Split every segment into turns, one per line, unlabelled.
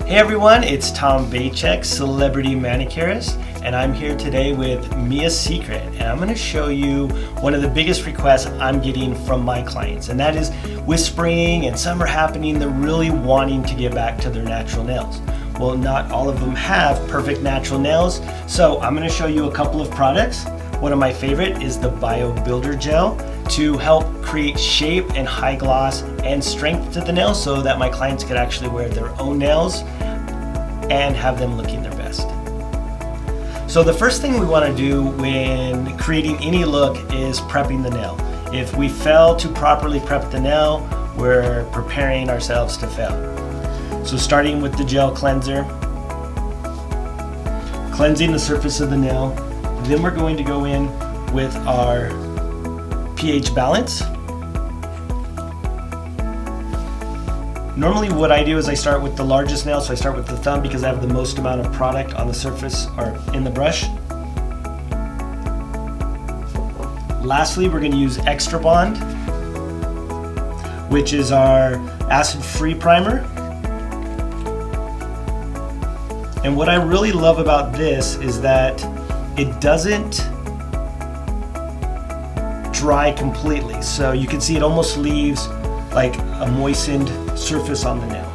Hey everyone, it's Tom Bachik, Celebrity Manicurist, and I'm here today with Mia's Secret, and I'm going to show you one of the biggest requests I'm getting from my clients, and that is with spring and summer happening, they're really wanting to get back to their natural nails. Well, not all of them have perfect natural nails, so I'm going to show you a couple of products. One of my favorite is the Biobuilder Gel to help create shape and high gloss and strength to the nails so that my clients could actually wear their own nails and have them looking their best. So the first thing we want to do when creating any look is prepping the nail. If we fail to properly prep the nail, we're preparing ourselves to fail. So starting with the gel cleanser, cleansing the surface of the nail, then we're going to go in with our pH balance. Normally what I do is I start with the largest nail, so I start with the thumb because I have the most amount of product on the surface or in the brush. Lastly, we're going to use Extra Bond, which is our acid-free primer. And what I really love about this is that it doesn't dry completely. So you can see it almost leaves like a moistened surface on the nail.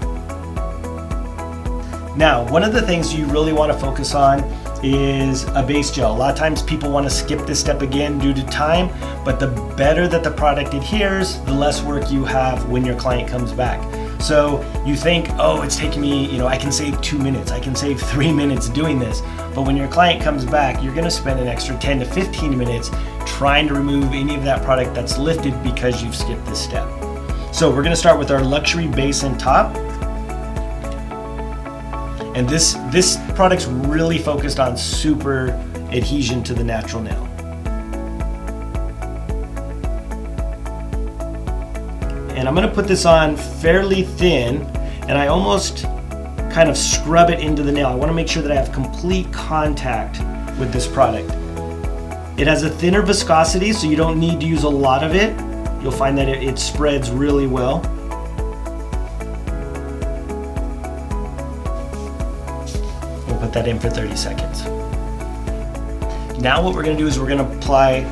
Now, one of the things you really want to focus on is a base gel. A lot of times people want to skip this step again due to time, but the better that the product adheres, the less work you have when your client comes back. So you think, oh, it's taking me, I can save 2 minutes, I can save 3 minutes doing this. But when your client comes back, you're gonna spend an extra 10 to 15 minutes trying to remove any of that product that's lifted because you've skipped this step. So we're gonna start with our luxury base and top. And this product's really focused on super adhesion to the natural nail. And I'm going to put this on fairly thin, and I almost kind of scrub it into the nail. I want to make sure that I have complete contact with this product. It has a thinner viscosity, so you don't need to use a lot of it. You'll find that it spreads really well. We'll put that in for 30 seconds. Now what we're going to do is we're going to apply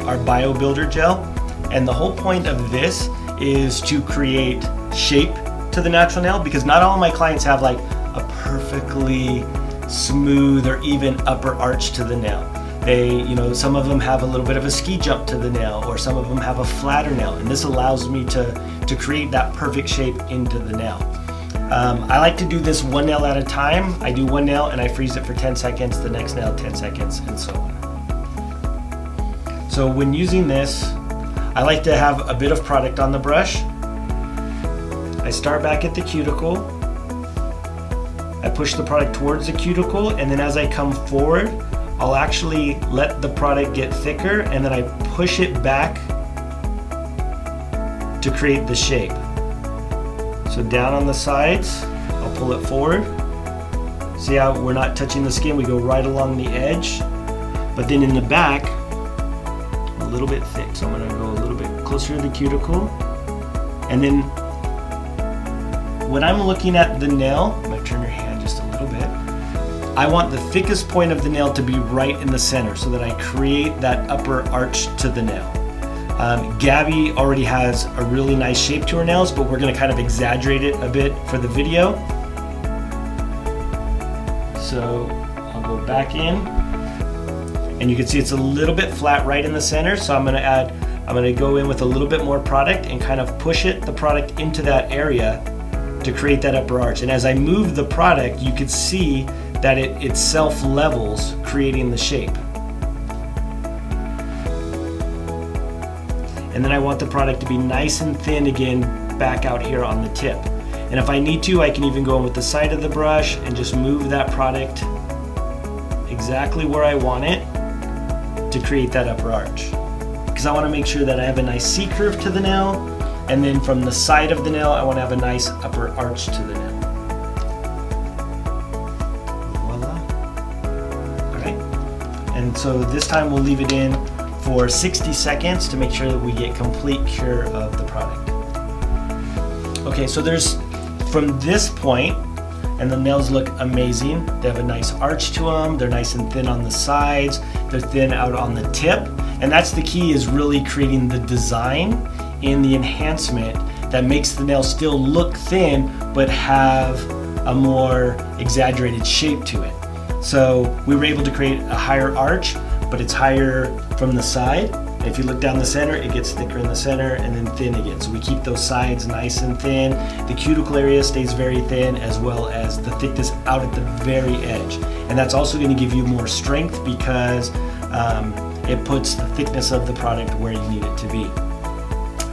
our Biobuilder Gel, and the whole point of this is to create shape to the natural nail, because not all of my clients have like a perfectly smooth or even upper arch to the nail. Some of them have a little bit of a ski jump to the nail, or some of them have a flatter nail, and this allows me to create that perfect shape into the nail. I like to do this one nail at a time. I do one nail and I freeze it for 10 seconds, the next nail 10 seconds, and so on. So when using this, I like to have a bit of product on the brush. I start back at the cuticle. I push the product towards the cuticle, and then as I come forward, I'll actually let the product get thicker, and then I push it back to create the shape. So down on the sides, I'll pull it forward. See how we're not touching the skin, we go right along the edge. But then in the back, a little bit thick, so I'm going to go a little bit closer to the cuticle. And then when I'm looking at the nail, I'm going to turn your hand just a little bit. I want the thickest point of the nail to be right in the center so that I create that upper arch to the nail. Gabby already has a really nice shape to her nails, but we're going to kind of exaggerate it a bit for the video. So I'll go back in. And you can see it's a little bit flat right in the center, so I'm going to go in with a little bit more product and kind of push the product into that area to create that upper arch. And as I move the product, you can see that it self-levels, creating the shape. And then I want the product to be nice and thin again back out here on the tip. And if I need to, I can even go in with the side of the brush and just move that product exactly where I want it to create that upper arch. Because I want to make sure that I have a nice C curve to the nail, and then from the side of the nail I want to have a nice upper arch to the nail. Voila. Alright, and so this time we'll leave it in for 60 seconds to make sure that we get complete cure of the product. Okay, so from this point, and the nails look amazing. They have a nice arch to them. They're nice and thin on the sides. They're thin out on the tip. And that's the key, is really creating the design in the enhancement that makes the nail still look thin but have a more exaggerated shape to it. So we were able to create a higher arch, but it's higher from the side. If you look down the center, it gets thicker in the center and then thin again. So we keep those sides nice and thin. The cuticle area stays very thin, as well as the thickness out at the very edge. And that's also going to give you more strength because it puts the thickness of the product where you need it to be.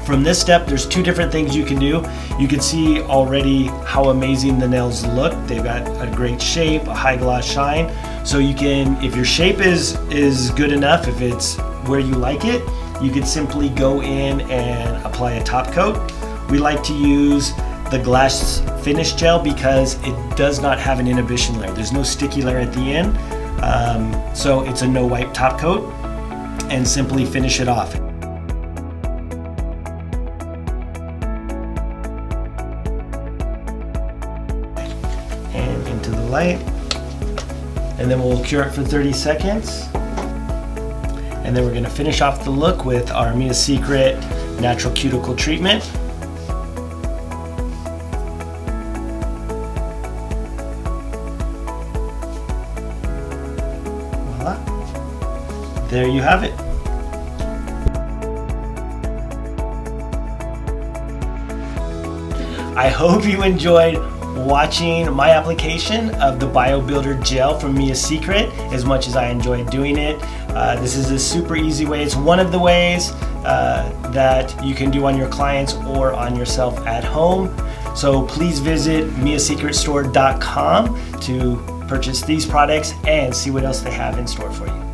From this step, there's two different things you can do. You can see already how amazing the nails look. They've got a great shape, a high gloss shine. So you can, if your shape is good enough, if it's where you like it, you could simply go in and apply a top coat. We like to use the glass finish gel because it does not have an inhibition layer. There's no sticky layer at the end. So it's a no wipe top coat, and simply finish it off. And into the light, and then we'll cure it for 30 seconds. And then we're going to finish off the look with our Mia Secret Natural Cuticle Treatment. Voila. There you have it. I hope you enjoyed watching my application of the Biobuilder Gel from Mia Secret as much as I enjoyed doing it. This is a super easy way. It's one of the ways that you can do on your clients or on yourself at home. So please visit miasecretstore.com to purchase these products and see what else they have in store for you.